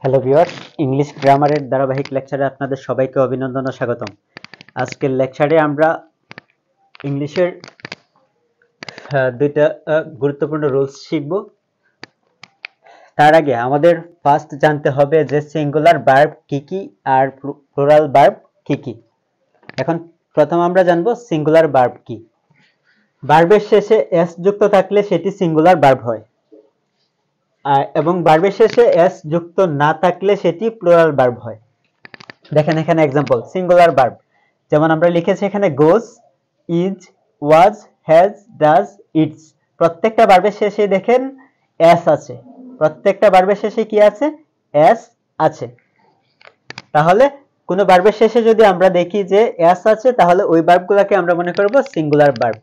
Hello viewers, English গ্রামারের ধারাবাহিক লেকচারে আপনাদের সবাইকে অভিনন্দন ও স্বাগতম। আজকের লেকচারে আমরা ইংলিশের দুইটা গুরুত্বপূর্ণ রুলস শিখব। তার আগে আমাদের ফার্স্ট জানতে হবে যে সিঙ্গুলার ভার্ব কি কি আর প্লুরাল ভার্ব কি কি। এখন প্রথম আমরা জানব সিঙ্গুলার ভার্ব কি। ভার্বের শেষে এস যুক্ত থাকলে সেটি সিঙ্গুলার ভার্ব হয়, এবং ভার্বের শেষে এস যুক্ত না থাকলে সেটি প্লুরাল ভার্ব হয়। দেখেন এখানে एग्जांपल সিঙ্গুলার ভার্ব, যেমন আমরা লিখেছি এখানে goes, is, was, has, does, it's. প্রত্যেকটা ভার্বের শেষে দেখেন এস আছে, প্রত্যেকটা ভার্বের শেষে কি আছে? এস আছে। তাহলে কোন ভার্বের শেষে যদি আমরা দেখি যে এস আছে, তাহলে ওই ভার্বগুলোকে আমরা মনে করব সিঙ্গুলার ভার্ব।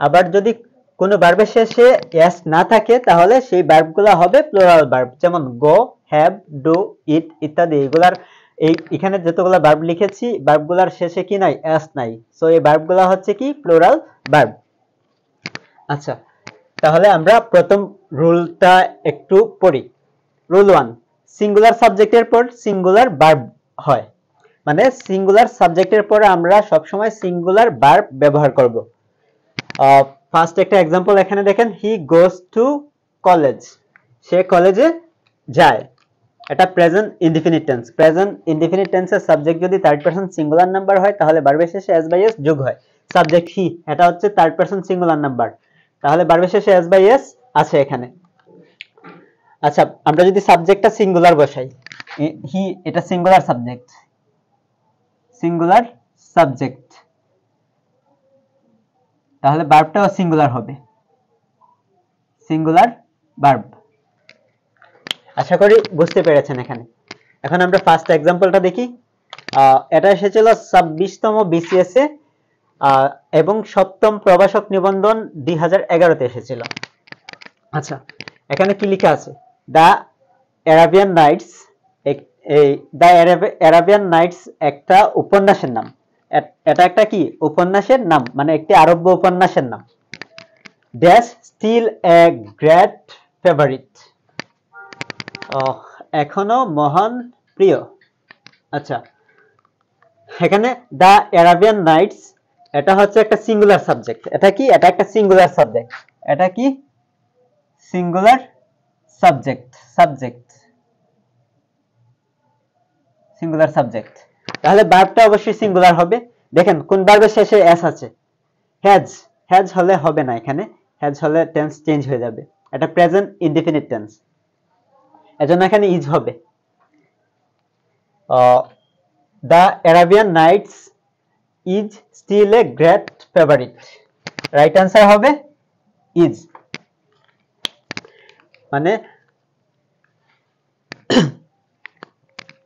আবার যদি কোন ভার্বের শেষে এস না থাকে, তাহলে সেই ভার্বগুলো হবে প্লুরাল ভার্ব, যেমন গো, হ্যাভ, ডু, ইট ইত্যাদি। এগুলার এখানে যতগুলো ভার্ব লিখেছি, ভার্বগুলোর শেষে কি নাই? এস নাই। সো এই ভার্বগুলো হচ্ছে কি? Plural verb. আচ্ছা, তাহলে আমরা প্রথম রুলটা একটু পড়ি। রুল 1, সিঙ্গুলার সাবজেক্টের পর সিঙ্গুলার ভার্ব হয়, মানে সিঙ্গুলার সাবজেক্টের পরে আমরা সবসময় সিঙ্গুলার ভার্ব ব্যবহার করব। ফার্স্ট একটা एग्जांपल এখানে দেখেন, হি গোস টু কলেজ, সে কলেজে যায়। এটা present indefinite tense. Present indefinite টেন্সের সাবজেক্ট যদি থার্ড পারসন সিঙ্গুলার নাম্বার হয়, তাহলে ভার্বের শেষে এস বাই এস যোগ হয়। সাবজেক্ট হি, এটা হচ্ছে থার্ড পারসন সিঙ্গুলার নাম্বার, তাহলে ভার্বের শেষে এস বাই এস আছে এখানে। আচ্ছা, আমরা যদি সাবজেক্টটা সিঙ্গুলার বসাই, হি এটা সিঙ্গুলার সাবজেক্ট, সিঙ্গুলার সাবজেক্ট, তাহলে ভার্বটাও সিঙ্গুলার হবে, সিঙ্গুলার ভার্ব। আশা করি বুঝতে পেরেছেন এখানে। এখন আমরা ফার্স্ট एग्जांपलটা দেখি। এটা এসেছিল 26তম বিসিএস এ এবং 7ম প্রভাষক নিবন্ধন 2011 তে এসেছিল। আচ্ছা, এখানে কি লেখা আছে? The Arabian Nights, the Arabian Nights একটা উপন্যাসের নাম। এটা একটা কি? উপন্যাসের নাম, মানে একটি আরব্য উপন্যাসের নাম। Dash still a great favourite, এখনো মহান প্রিয়। আচ্ছা, এখানে দ্য অ্যারাবিয়ান নাইটস এটা হচ্ছে একটা সিঙ্গুলার সাবজেক্ট। এটা কি? এটা একটা সিঙ্গুলার সাবজেক্ট। এটা কি? Singular subject, subject, singular subject. তাহলে ভার্বটা অবশ্যই সিঙ্গুলার হবে। দেখেন কোন ভার্বের শেষে এস আছে? হ্যাজ। হ্যাজ হলে হবে না, এখানে হ্যাজ হলে টেন্স চেঞ্জ হয়ে যাবে। এটা প্রেজেন্ট ইনডিফিনিট টেন্স, এজন্য এখানে ইজ হবে। The Arabian Nights is still a great favourite, right answer হবে ইজ। মানে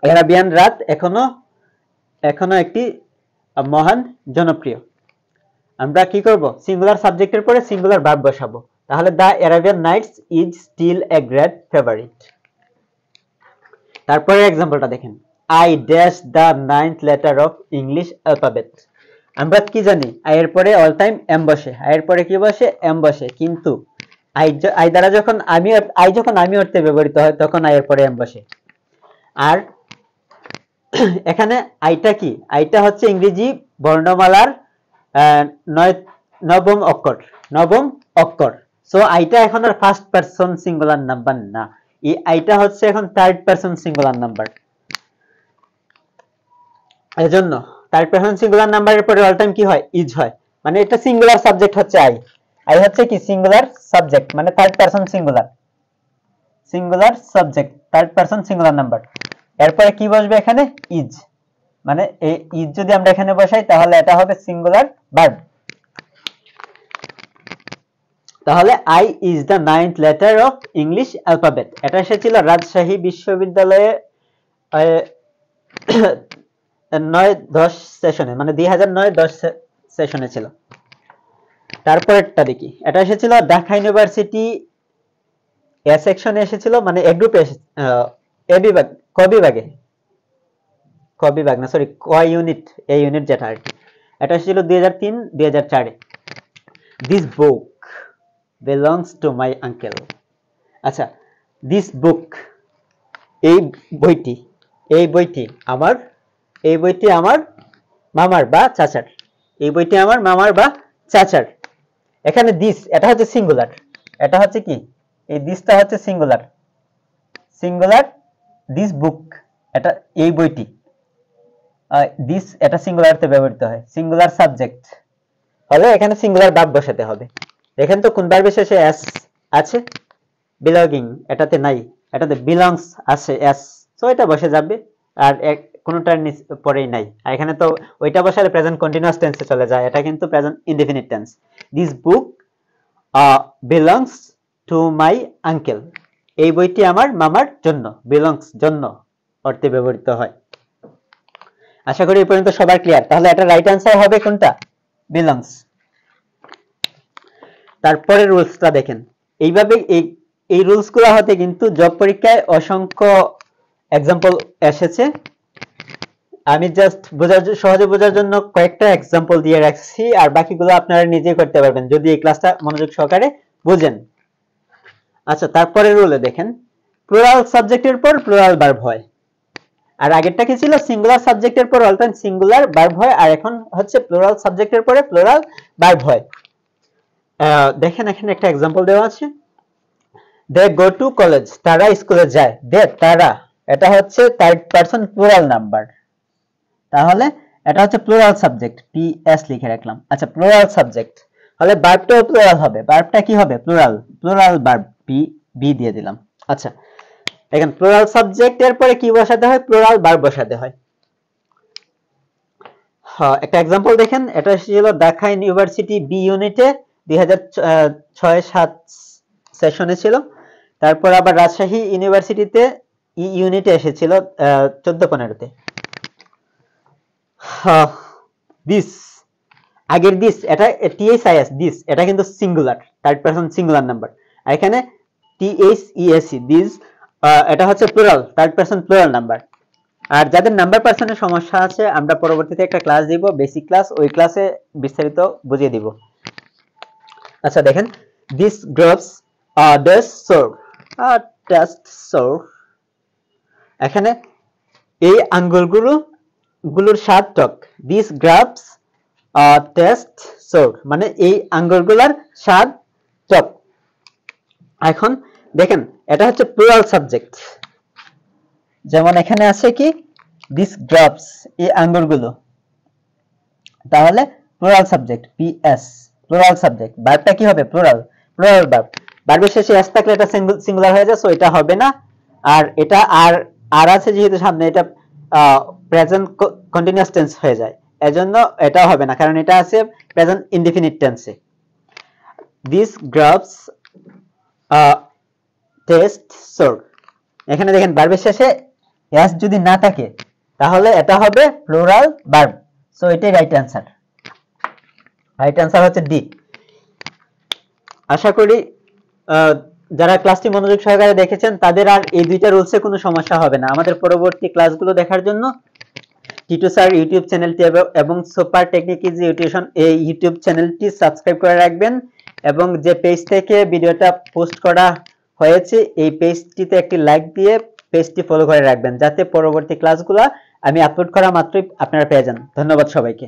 অ্যারাবিয়ান রাত এখনো একটি মহান জনপ্রিয়। আমরা কি করব? সিঙ্গুলার সাবজেক্টের পরে সিঙ্গুলার ভার্ব বসাবো। তাহলে the Arabian Nights is still a great favourite. তারপরে एग्जांपलটা দেখেন, I dash the 9th letter of English alphabet. আমরা কি জানি? আই এর পরে অল টাইম এম বসে, আই এর পরে কি বসে? এম বসে। কিন্তু আই দ্বারা যখন আমি অর্থে ব্যবহৃত হয়, তখন আই এর পরে এম বসে। আর এখানে আইটা কি? আইটা হচ্ছে ইংরেজি বর্ণমালার নবম অক্ষর। সো আইটা এখন আর ফার্স্ট পারসন সিঙ্গুলার নাম্বার না, এই আইটা হচ্ছে এখন থার্ড পারসন সিঙ্গুলার নাম্বার। এজন্য থার্ড পারসন সিঙ্গুলার নাম্বারের পরে অল টাইম কি হয়? ইজ হয়। মানে এটা সিঙ্গুলার সাবজেক্ট হচ্ছে আই। আই হচ্ছে কি? সিঙ্গুলার সাবজেক্ট, মানে third person singular subject, third person singular number. এরপরে কি বসবে এখানে? ইজ। মানে এই ইজ যদি আমরা এখানে বসাই, তাহলে এটা হবে সিঙ্গুলার ভার্ব। তাহলে I is the 9th letter of English alphabet. এটা এসেছিল রাজশাহী বিশ্ববিদ্যালয়ে 9-10 সেশনে, মানে 2009-10 সেশনে ছিল। তারপরেরটা দেখি, এটা এসেছিল ঢাকা ইউনিভার্সিটি এ সেকশনে এসেছিল, মানে এ গ্রুপে এ বিভাগ, ক বিভাগ না, সরি, ক ইউনিট, এ ইউনিট যেটা আর কি। এটা এসেছিল 2003-2004 এ। This book belongs to my uncle. আচ্ছা, দিস বুক, এই বইটি আমার মামার বা চাচার, এই বইটি আমার মামার বা চাচার। এখানে দিস এটা হচ্ছে সিঙ্গুলার, এটা হচ্ছে কি এই দিসটা হচ্ছে সিঙ্গুলার, দিস বুক এটা এই বইটি, দিস এটা সিঙ্গুলারতে ব্যবহৃত হয়, সিঙ্গুলার সাবজেক্ট হলে এখানে সিঙ্গুলার ভার্ব বসাতে হবে। দেখেন তো কোন ভার্বের শেষে এস আছে, বিলগিং এটাতে নাই, এটাতে বিলংস আছে এস, সো এটা বসে যাবে, আর কোনটার পরেই নাই। আর এখানে তো ওইটা বসালে প্রেজেন্ট কন্টিনিউয়াস টেন্সে চলে যায়, এটা কিন্তু present indefinite tense. This book belongs to my uncle, এই বইটি আমার মামার জন্য, বিলংস জন্য অর্থে ব্যবহৃত হয়। আশা করি এই পর্যন্ত সবার ক্লিয়ার। তাহলে এটা রাইট অ্যান্সার হবে কোনটা, বিলংস। তারপরে রুলসটা দেখেন, এইভাবে এই রুলস গুলো হতে কিন্তু জব পরীক্ষায় অসংখ্য এক্সাম্পল এসেছে। আমি জাস্ট সহজে বোঝার জন্য কয়েকটা এক্সাম্পল দিয়ে রাখছি, আর বাকিগুলো আপনারা নিজেই করতে পারবেন যদি এই ক্লাসটা মনোযোগ সহকারে বুঝেন। আচ্ছা, তারপরে রুলে দেখেন, প্লুরাল সাবজেক্টের পর প্লুরাল ভার্ব হয়, আর আগেরটা কি ছিল, সিঙ্গুলার সাবজেক্টের পর অল টাইম সিঙ্গুলার ভার্ব হয়, আর এখন হচ্ছে প্লুরাল সাবজেক্টের পরে প্লুরাল ভার্ব হয়। দেখেন এখানে একটা এক্সাম্পল দেওয়া আছে, দে গো টু কলেজ, তারা স্কুলে যায়, দে তারা এটা হচ্ছে থার্ড পারসন প্লুরাল নাম্বার, তাহলে এটা হচ্ছে প্লুরাল সাবজেক্ট, পি এস লিখে রাখলাম। আচ্ছা, প্লুরাল সাবজেক্ট হলে ভার্বটাও প্লুরাল হবে, ভার্বটা কি হবে, প্লুরাল ভার্ব, পি বি দিয়ে দিলাম। আচ্ছা, এখন প্লুরাল সাবজেক্ট এর পরে কি বসাতে হয়, প্লুরাল ভার্ব বসাতে হয়। হ্যাঁ, একটা এক্সাম্পল দেখেন, এটা ছিল ঢাকা ইউনিভার্সিটি বি ইউনিটে 2006-07 সেশনে ছিল। তারপর আবার রাজশাহী ইউনিভার্সিটিতে ই ইউনিটে এসেছিল 14-15-তে। দিস আগের দিস এটা টিএসআইএস দিস এটা কিন্তু singular, third person singular number, আর এখানে টিএসইএসি দিস এটা হচ্ছে plural, third person plural number. আর যাদের নাম্বার পার্সনের সমস্যা আছে আমরা পরবর্তীতে একটা ক্লাস দিব, বেসিক ক্লাস, ওই ক্লাসে বিস্তারিত বুঝিয়ে দিব। আচ্ছা দেখেন, this grapes this sour taste sour, এখানে এই আঙ্গুরগুলোর স্বাদ টক, দিস গ্রাপস টেস্ট সোর মানে এই আঙ্গুরগুলোর স্বাদ টক। এখন দেখেন এটা হচ্ছে প্লুরাল সাবজেক্ট, যেমন এখানে আছে কি দিস গ্রাপস এই আঙ্গুরগুলো, তাহলে plural subject PS, plural subject. ভার্বটা কি হবে, প্লুরাল ভার্ব, ভার্বের শেষে এস থাকলে এটা সিঙ্গুলার হয়ে যায়, সো এটা হবে না। আর এটা আর আছে যেহেতু সামনে, এটা প্রেজেন্ট কন্টিনিউয়াস টেন্স হয়ে যায়, এজন্য এটা হবে না, কারণ এটা আছে প্রেজেন্ট ইনডেফিনিট টেন্সে। দিস গ্রাপস টেস্ট সোর, এখানে দেখেন ভার্বের শেষে এস যদি না থাকে তাহলে এটা হবে প্লুরাল ভার্ব, সো এটাই রাইট অ্যান্সার। রাইট অ্যান্সার হচ্ছে ডি। আশা করি যারা ক্লাসটি মনোযোগ সহকারে দেখেছেন তাদের আর এই দুইটা রুলসে কোনো সমস্যা হবে না। আমাদের পরবর্তী ক্লাসগুলো দেখার জন্য টিটু স্যার ইউটিউব চ্যানেলটি এবং সুপার টেকনিক ইজি টিউশন এই ইউটিউব চ্যানেলটি সাবস্ক্রাইব করে রাখবেন, এবং যে পেজ থেকে ভিডিওটা পোস্ট করা হয়েছে এই পেজটিতে একটি লাইক দিয়ে পেজটি ফলো করে রাখবেন, যাতে পরবর্তী ক্লাসগুলো আমি আপলোড করা মাত্রই আপনারা পেয়ে যান। ধন্যবাদ সবাইকে।